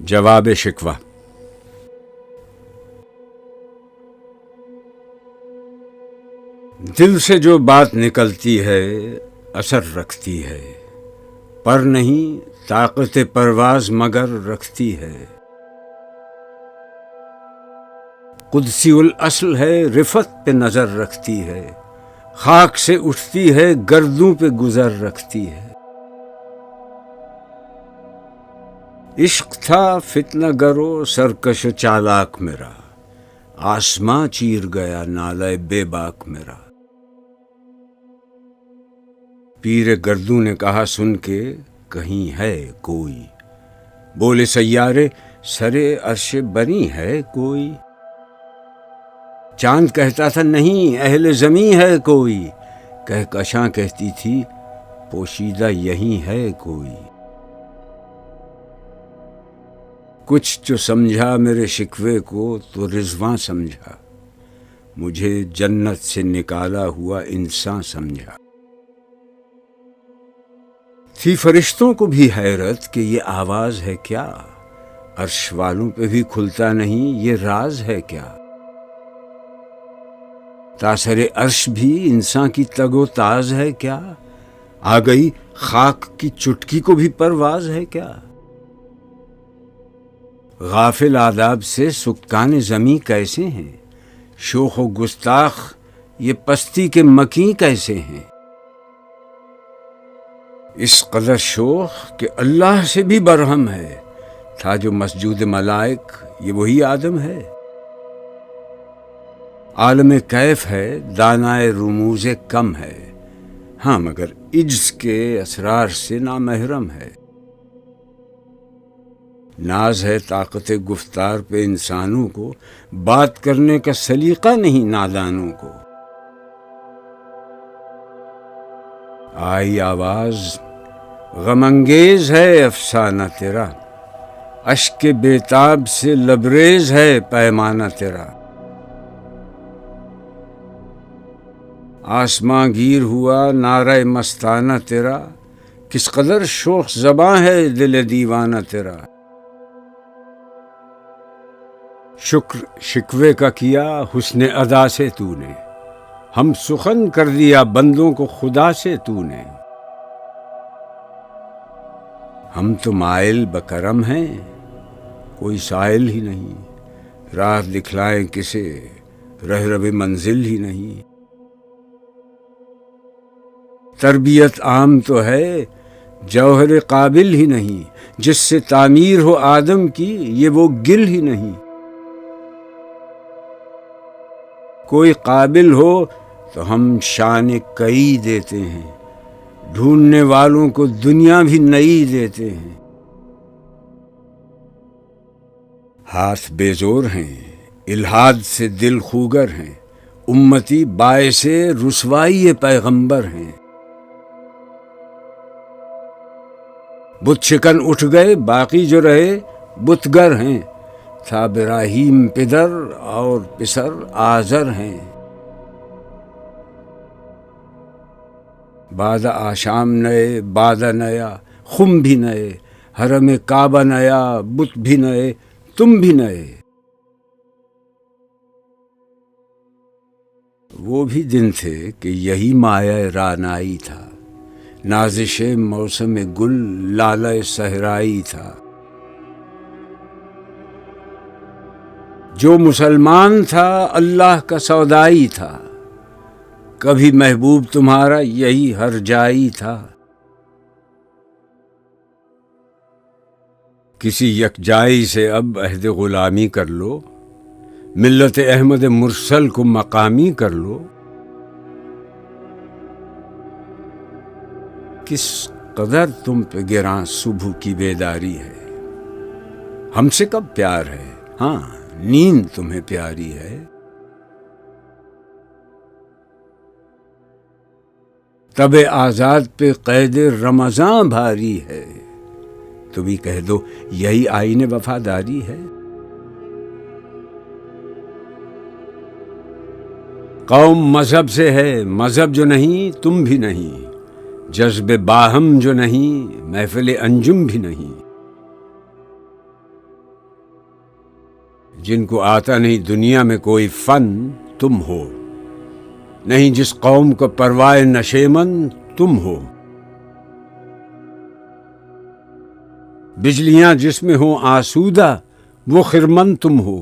جواب شکوہ۔ دل سے جو بات نکلتی ہے اثر رکھتی ہے، پر نہیں طاقت پرواز مگر رکھتی ہے۔ قدسی الاصل ہے، رفت پہ نظر رکھتی ہے، خاک سے اٹھتی ہے گردوں پہ گزر رکھتی ہے۔ عشق تھا فتنہ گرو سرکش و چالاک میرا، آسماں چیر گیا نالہ بے باک میرا۔ پیر گردوں نے کہا سن کے کہیں ہے کوئی، بولے سیارے سرے عرش بنی ہے کوئی۔ چاند کہتا تھا نہیں اہل زمیں ہے کوئی، کہکشاں کہتی تھی پوشیدہ یہیں ہے کوئی۔ کچھ جو سمجھا میرے شکوے کو تو رضواں سمجھا، مجھے جنت سے نکالا ہوا انسان سمجھا۔ تھی فرشتوں کو بھی حیرت کہ یہ آواز ہے کیا، عرش والوں پہ بھی کھلتا نہیں یہ راز ہے کیا۔ تاثر عرش بھی انسان کی تگ و تاز ہے کیا، آ گئی خاک کی چٹکی کو بھی پرواز ہے کیا۔ غافل آداب سے سکان زمیں کیسے ہیں، شوخ و گستاخ یہ پستی کے مکیں کیسے ہیں۔ اس قدر شوخ کہ اللہ سے بھی برہم ہے، تھا جو مسجود ملائک یہ وہی آدم ہے۔ عالم کیف ہے دانائے رموز کم ہے، ہاں مگر عجز کے اسرار سے نامحرم ہے۔ ناز ہے طاقت گفتار پہ انسانوں کو، بات کرنے کا سلیقہ نہیں نادانوں کو۔ آئی آواز غم انگیز ہے افسانہ تیرا، اشک بیتاب سے لبریز ہے پیمانہ تیرا۔ آسماں گیر ہوا نعرہ مستانہ تیرا، کس قدر شوخ زباں ہے دل دیوانہ تیرا۔ شکر شکوے کا کیا حسن ادا سے تو نے، ہم سخن کر دیا بندوں کو خدا سے تو نے۔ ہم تو مائل بکرم ہیں کوئی سائل ہی نہیں، راہ دکھلائیں کسے رہ منزل ہی نہیں۔ تربیت عام تو ہے جوہر قابل ہی نہیں، جس سے تعمیر ہو آدم کی یہ وہ گل ہی نہیں۔ کوئی قابل ہو تو ہم شان کئی دیتے ہیں، ڈھونڈنے والوں کو دنیا بھی نئی دیتے ہیں۔ ہاتھ بے زور ہیں الحاد سے دل خوگر ہیں، امتی باعث رسوائی پیغمبر ہیں۔ بت شکن اٹھ گئے باقی جو رہے بتگر ہیں، تھا ابراہیم پدر اور پسر آزر ہیں۔ بعد آشام نئے بعد نیا خم بھی نئے، حرم کعبہ نیا بت بھی نئے تم بھی نئے۔ وہ بھی دن تھے کہ یہی مایہ رعنائی تھا، نازش موسم گل لالہ صحرائی تھا۔ جو مسلمان تھا اللہ کا سودائی تھا، کبھی محبوب تمہارا یہی ہر جائی تھا۔ کسی یکجائی سے اب عہد غلامی کر لو، ملت احمد مرسل کو مقامی کر لو۔ کس قدر تم پہ گراں صبح کی بیداری ہے، ہم سے کب پیار ہے، ہاں نیند تمہیں پیاری ہے۔ تب آزاد پہ قید رمضان بھاری ہے، تو بھی کہہ دو یہی آئین وفاداری ہے۔ قوم مذہب سے ہے مذہب جو نہیں تم بھی نہیں، جذب باہم جو نہیں محفل انجم بھی نہیں۔ جن کو آتا نہیں دنیا میں کوئی فن تم ہو، نہیں جس قوم کو پرواہ نشیمن تم ہو۔ بجلیاں جس میں ہوں آسودہ وہ خرمن تم ہو،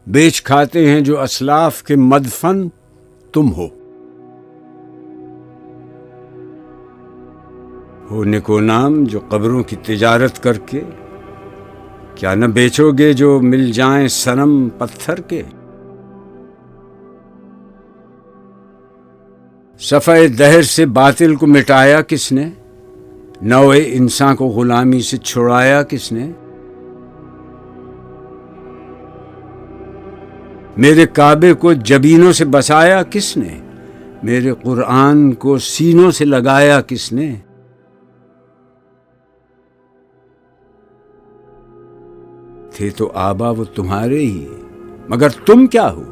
بیچ کھاتے ہیں جو اسلاف کے مدفن تم ہو۔ نکو نام جو قبروں کی تجارت کر کے، کیا نہ بیچو گے جو مل جائیں صنم پتھر کے؟ صفحہ دہر سے باطل کو مٹایا کس نے؟ نوع انسان کو غلامی سے چھڑایا کس نے؟ میرے کعبے کو جبینوں سے بسایا کس نے؟ میرے قرآن کو سینوں سے لگایا کس نے؟ تھے تو آبا وہ تمہارے ہی، مگر تم کیا ہو؟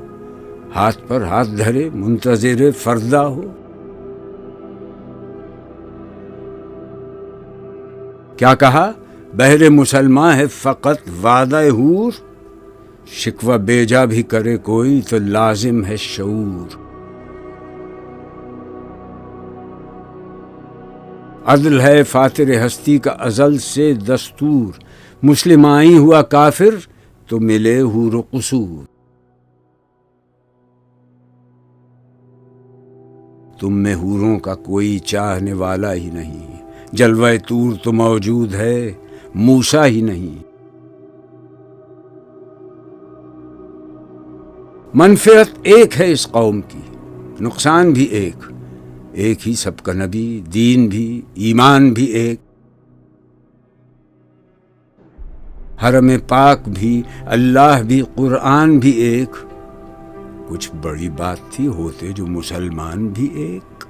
ہاتھ پر ہاتھ دھرے منتظر فردا ہو۔ کیا کہا؟ بہر مسلمان ہے فقط وعدہ حور، شکوہ بیجا بھی کرے کوئی تو لازم ہے شعور۔ عدل ہے فاتر ہستی کا ازل سے دستور، مسلم آئی ہوا کافر تو ملے حور و قصور۔ تم میں حوروں کا کوئی چاہنے والا ہی نہیں، جلوہ طور تو موجود ہے موسیٰ ہی نہیں۔ منفعت ایک ہے اس قوم کی، نقصان بھی ایک ہی سب کا نبی، دین بھی ایمان بھی ایک، حرم پاک بھی اللہ بھی قرآن بھی ایک۔ کچھ بڑی بات تھی ہوتے جو مسلمان بھی ایک۔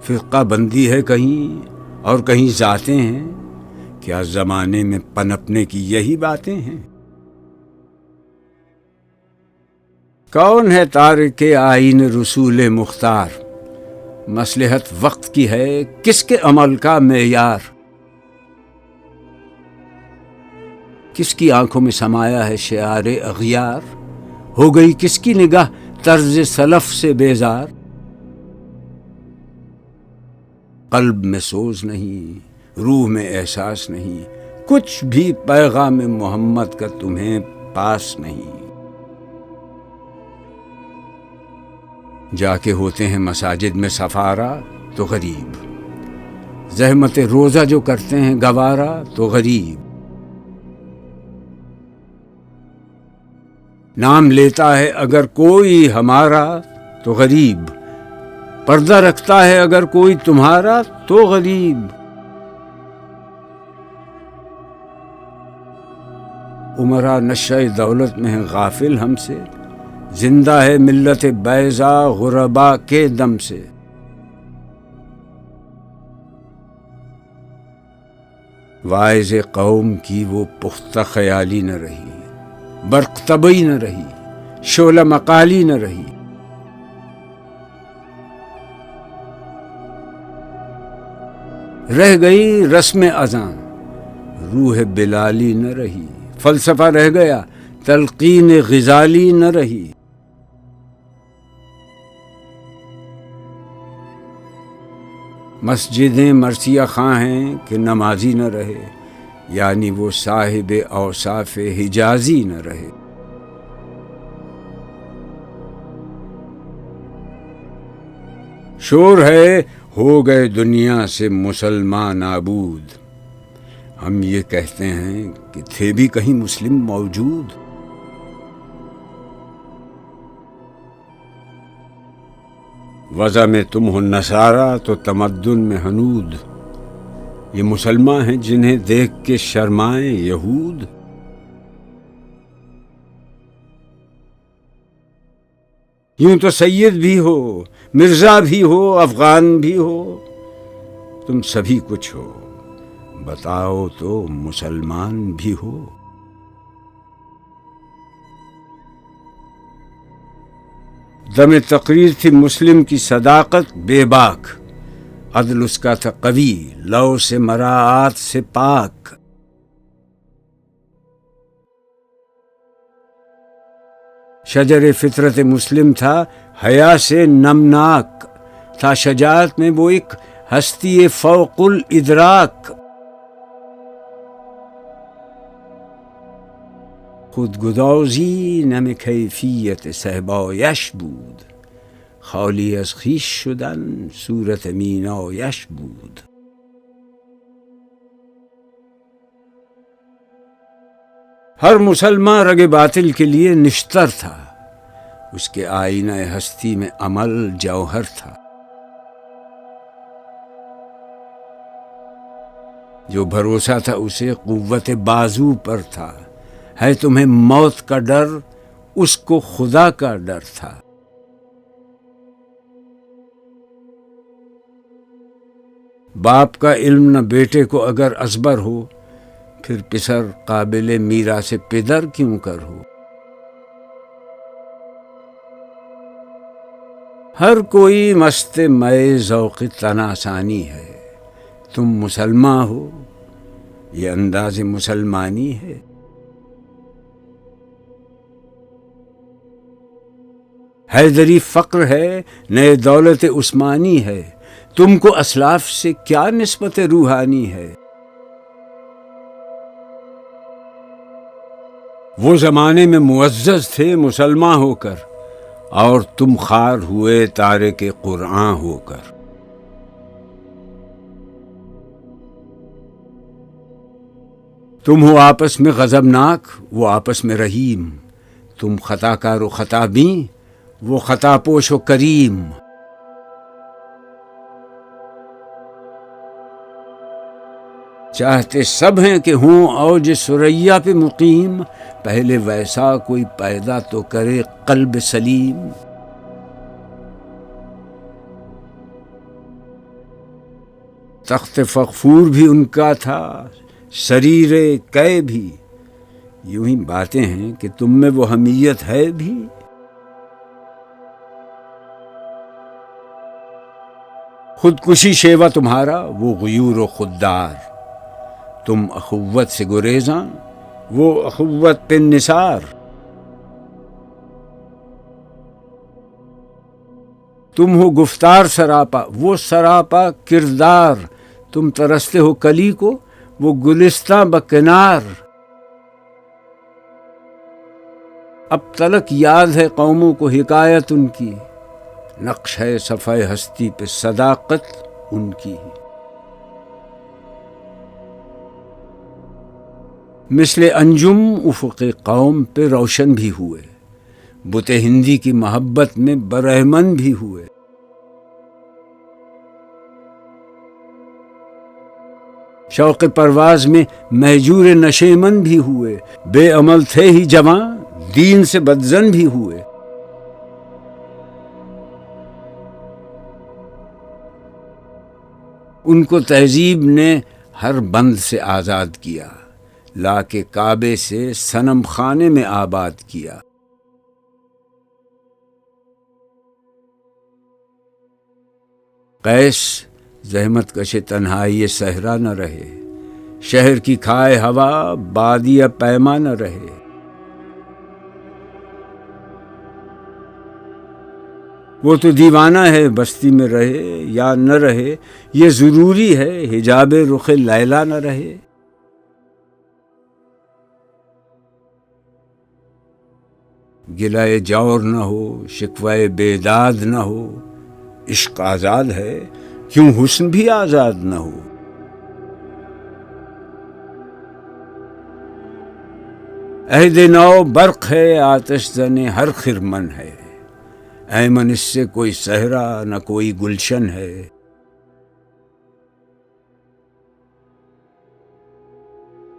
فرقہ بندی ہے کہیں اور کہیں ذاتیں ہیں، کیا زمانے میں پنپنے کی یہی باتیں ہیں؟ کون ہے تارک آئین رسول مختار؟ مصلحت وقت کی ہے کس کے عمل کا معیار؟ کس کی آنکھوں میں سمایا ہے شعار اغیار؟ ہو گئی کس کی نگاہ طرز سلف سے بیزار؟ قلب میں سوز نہیں، روح میں احساس نہیں، کچھ بھی پیغام محمد کا تمہیں پاس نہیں۔ جا کے ہوتے ہیں مساجد میں سفارا تو غریب، زحمت روزہ جو کرتے ہیں گوارا تو غریب۔ نام لیتا ہے اگر کوئی ہمارا تو غریب، پردہ رکھتا ہے اگر کوئی تمہارا تو غریب۔ عمرہ نشہ دولت میں ہے غافل ہم سے، زندہ ہے ملت بیضا غربا کے دم سے۔ واعظ قوم کی وہ پختہ خیالی نہ رہی، برق طبعی نہ رہی، شعلہ مقالی نہ رہی۔ رہ گئی رسم اذاں، روح بلالی نہ رہی، فلسفہ رہ گیا تلقین غزالی نہ رہی۔ مسجدیں مرثیہ خواں ہیں کہ نمازی نہ رہے، یعنی وہ صاحب اوصاف حجازی نہ رہے۔ شور ہے ہو گئے دنیا سے مسلمان نابود، ہم یہ کہتے ہیں کہ تھے بھی کہیں مسلم موجود۔ وضع میں تم ہو نصارہ تو تمدن میں ہنود، یہ مسلمان ہیں جنہیں دیکھ کے شرمائیں یہود۔ یوں تو سید بھی ہو، مرزا بھی ہو، افغان بھی ہو، تم سبھی کچھ ہو، بتاؤ تو مسلمان بھی ہو۔ دم تقریر تھی مسلم کی صداقت بے باک، عدل اس کا تھا قوی، لو سے مراعات سے پاک۔ شجر فطرت مسلم تھا حیا سے نمناک، تھا شجاعت میں وہ ایک ہستی فوق الادراک. خودگدازی نم کیفیت صحبایش بود، خالی از خویش شدن صورت مینایش بود. ہر مسلمان رگ باطل کے لیے نشتر تھا، اس کے آئینہ ہستی میں عمل جوہر تھا. جو بھروسہ تھا اسے قوت بازو پر تھا، ہے تمہیں موت کا ڈر، اس کو خدا کا ڈر تھا. باپ کا علم نہ بیٹے کو اگر ازبر ہو، پھر پسر قابل میراث پدر کیوں کر ہو. ہر کوئی مست مئے ذوق تناسانی ہے، تم مسلمان ہو یہ انداز مسلمانی ہے. حیدری فقر ہے نئے دولت عثمانی ہے، تم کو اسلاف سے کیا نسبت روحانی ہے. وہ زمانے میں معزز تھے مسلمان ہو کر، اور تم خوار ہوئے تارک قرآن ہو کر. تم ہو آپس میں غضبناک، وہ آپس میں رحیم، تم خطا کار و خطا بین، وہ خطا پوش و کریم. چاہتے سب ہیں کہ ہوں اوج ثریا پہ مقیم، پہلے ویسا کوئی پیدا تو کرے قلب سلیم. تخت فغفور بھی ان کا تھا، شریر کئے بھی. یوں ہی باتیں ہیں کہ تم میں وہ حمیت ہے بھی. خودکشی شیوا تمہارا، وہ غیور و خوددار. تم اخوت سے گریزاں، وہ اخوت پہ نثار. تم ہو گفتار سراپا، وہ سراپا کردار. تم ترستے ہو کلی کو، وہ گلستاں بکنار. اب تلک یاد ہے قوموں کو حکایت ان کی، نقش ہے صفحہ ہستی پہ صداقت ان کی. مثل انجم افق قوم پہ روشن بھی ہوئے، بت ہندی کی محبت میں برہمن بھی ہوئے. شوق پرواز میں مہجور نشیمن بھی ہوئے، بے عمل تھے ہی جواں دین سے بدزن بھی ہوئے. ان کو تہذیب نے ہر بند سے آزاد کیا، لا کے کعبے سے صنم خانے میں آباد کیا. قیس زحمت کش تنہائی صحرا نہ رہے، شہر کی کھائے ہوا بادیہ پیما نہ رہے. وہ تو دیوانہ ہے بستی میں رہے یا نہ رہے، یہ ضروری ہے حجاب رخ لیلا نہ رہے. گلائے جور نہ ہو، شکوائے بیداد نہ ہو، عشق آزاد ہے کیوں حسن بھی آزاد نہ ہو. عہد نو برق ہے آتش زن ہر خرمن ہے، ایمن اس سے کوئی صحرا نہ کوئی گلشن ہے.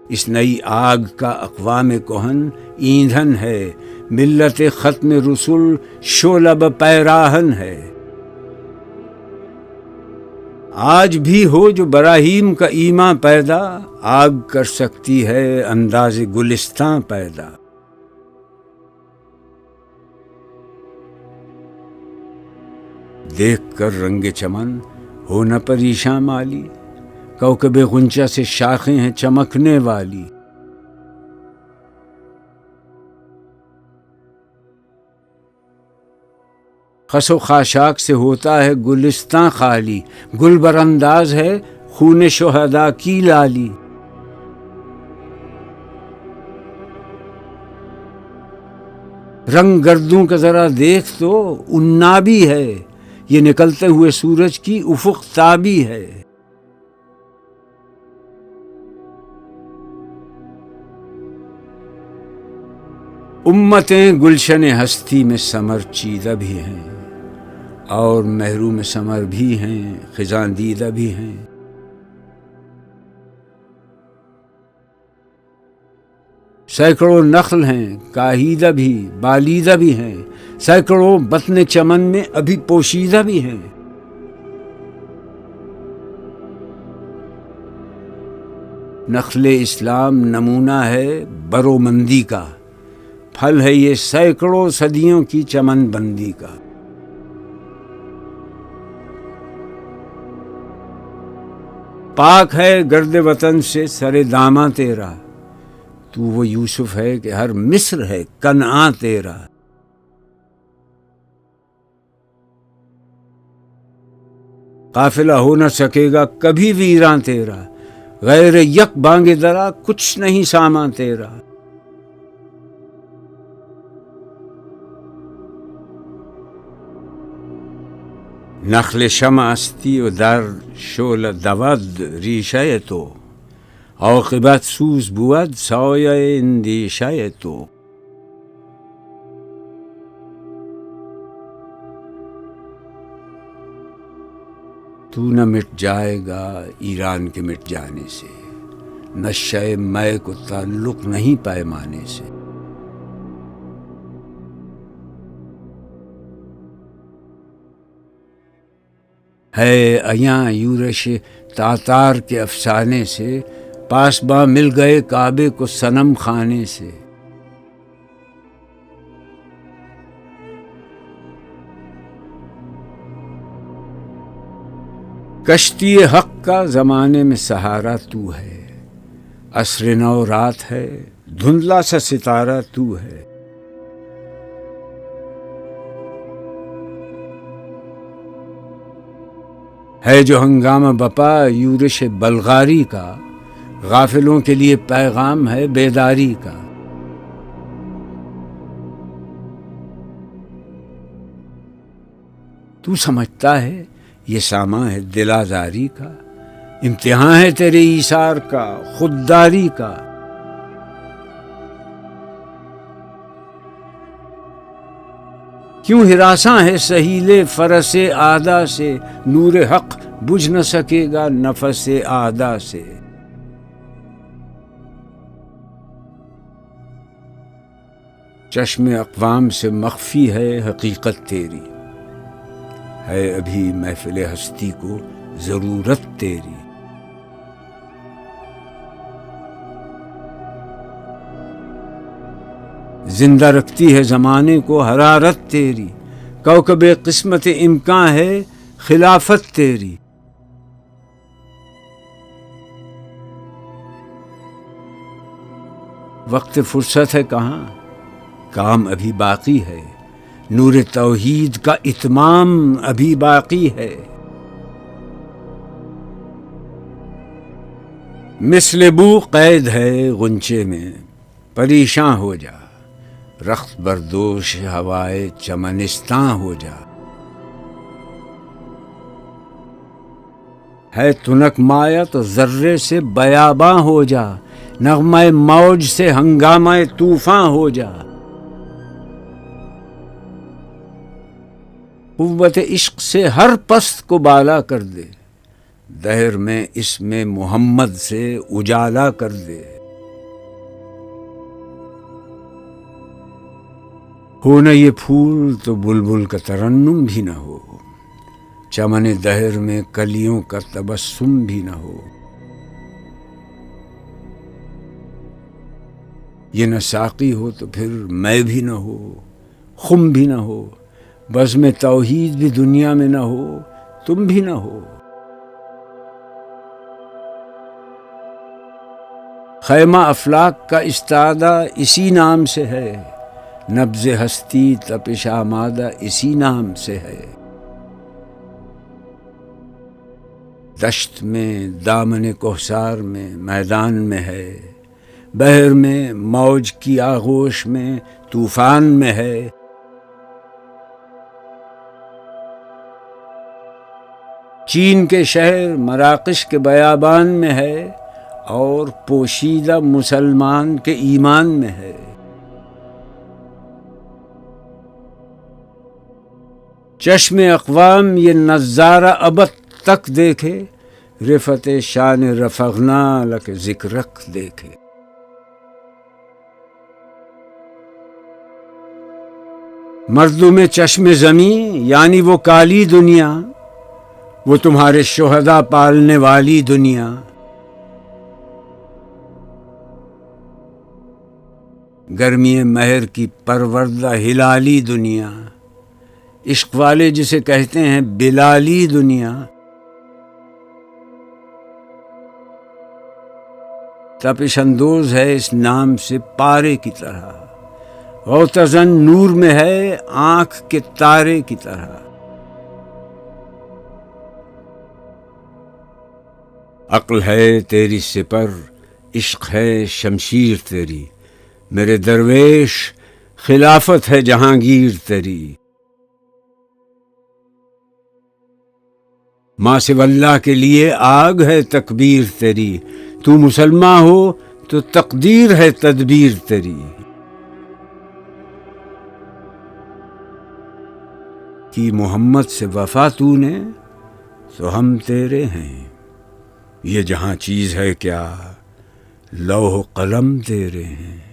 اس نئی آگ کا اقوام کہن ایندھن ہے، ملت ختم رسول شعلہ پیراہن ہے. آج بھی ہو جو براہیم کا ایماں پیدا، آگ کر سکتی ہے انداز گلستاں پیدا. دیکھ کر رنگ چمن ہو نہ پریشاں مالی، کوکب غنچہ سے شاخیں ہیں چمکنے والی. خس و خاشاک سے ہوتا ہے گلستاں خالی، گل برانداز ہے خون شہداء کی لالی۔ رنگ گردوں کا ذرا دیکھ تو عنابی ہے، یہ نکلتے ہوئے سورج کی افق تابی ہے۔ امتیں گلشن ہستی میں ثمر چیدہ بھی ہیں، اور محروم ثمر بھی ہیں، خزاں دیدہ بھی ہیں۔ سینکڑوں نخل ہیں کاہیدہ بھی، بالیدہ بھی ہیں، سینکڑوں بطن چمن میں ابھی پوشیدہ بھی ہیں۔ نخل اسلام نمونہ ہے برومندی کا، پھل ہے یہ سینکڑوں صدیوں کی چمن بندی کا۔ پاک ہے گرد وطن سے سر داماں تیرا، تو وہ یوسف ہے کہ ہر مصر ہے کنعاں تیرا۔ قافلہ ہو نہ سکے گا کبھی ویراں تیرا، غیر یک بانگ درا کچھ نہیں سامان تیرا۔ نخل شمع استی و در شعله دود ریشه تو، عاقبت سوز بود سایه اندیشه تو۔ تو نہ مٹ جائے گا ایران کے مٹ جانے سے، نشہ مے کو تعلق نہیں پیمانے سے۔ ہے ایاں یورش تاتار کے افسانے سے، پاسباں مل گئے کعبے کو صنم خانے سے۔ کشتی حق کا زمانے میں سہارا تو ہے، عصر نو رات ہے دھندلا سا ستارہ تو ہے۔ ہے جو ہنگامہ بپا یورش بلغاری کا، غافلوں کے لیے پیغام ہے بیداری کا۔ تو سمجھتا ہے یہ سامان ہے دل آزاری کا، امتحان ہے تیرے ایثار کا خودداری کا۔ کیوں ہراساں ہے سہیل فرس اعدا سے، نور حق بجھ نہ سکے گا نفس اعدا سے۔ چشم اقوام سے مخفی ہے حقیقت تیری، ہے ابھی محفل ہستی کو ضرورت تیری۔ زندہ رکھتی ہے زمانے کو حرارت تیری، کوكب قسمت امکان ہے خلافت تیری۔ وقت فرصت ہے کہاں، کام ابھی باقی ہے، نور توحید کا اتمام ابھی باقی ہے۔ مثل بو قید ہے غنچے میں، پریشاں ہو جا، رخت بردوش ہوائے چمنستاں ہو جا۔ ہے تنک مایا تو ذرے سے بیاباں ہو جا، نغمہ موج سے ہنگامہ طوفاں ہو جا۔ قوت عشق سے ہر پست کو بالا کر دے، دہر میں اس میں محمد سے اجالا کر دے۔ ہو نہ یہ پھول تو بلبل کا ترنم بھی نہ ہو، چمن دہر میں کلیوں کا تبسم بھی نہ ہو۔ یہ نہ ساقی ہو تو پھر میں بھی نہ ہو، خم بھی نہ ہو، بزم توحید بھی دنیا میں نہ ہو، تم بھی نہ ہو۔ خیمہ افلاک کا استادہ اسی نام سے ہے، نبض ہستی تپش آمادہ اسی نام سے ہے۔ دشت میں دامن کوہسار میں میدان میں ہے، بحر میں موج کی آغوش میں طوفان میں ہے۔ چین کے شہر مراکش کے بیابان میں ہے، اور پوشیدہ مسلمان کے ایمان میں ہے۔ چشم اقوام یہ نظارہ ابد تک دیکھے، رفت شان رفعنا لک ذکرک دیکھے۔ مردم چشم زمیں یعنی وہ کالی دنیا، وہ تمہارے شہداء پالنے والی دنیا۔ گرمی مہر کی پروردہ ہلالی دنیا، عشق والے جسے کہتے ہیں بلالی دنیا۔ تپش اندوز ہے اس نام سے پارے کی طرح، غوطہ نور میں ہے آنکھ کے تارے کی طرح۔ عقل ہے تیری سپر، عشق ہے شمشیر تیری، میرے درویش خلافت ہے جہانگیر تیری۔ ماں سوی اللہ کے لیے آگ ہے تکبیر تیری، تو مسلمان ہو تو تقدیر ہے تدبیر تیری۔ کی محمد سے وفا تو نے تو ہم تیرے ہیں، یہ جہاں چیز ہے کیا لوح و قلم تیرے ہیں۔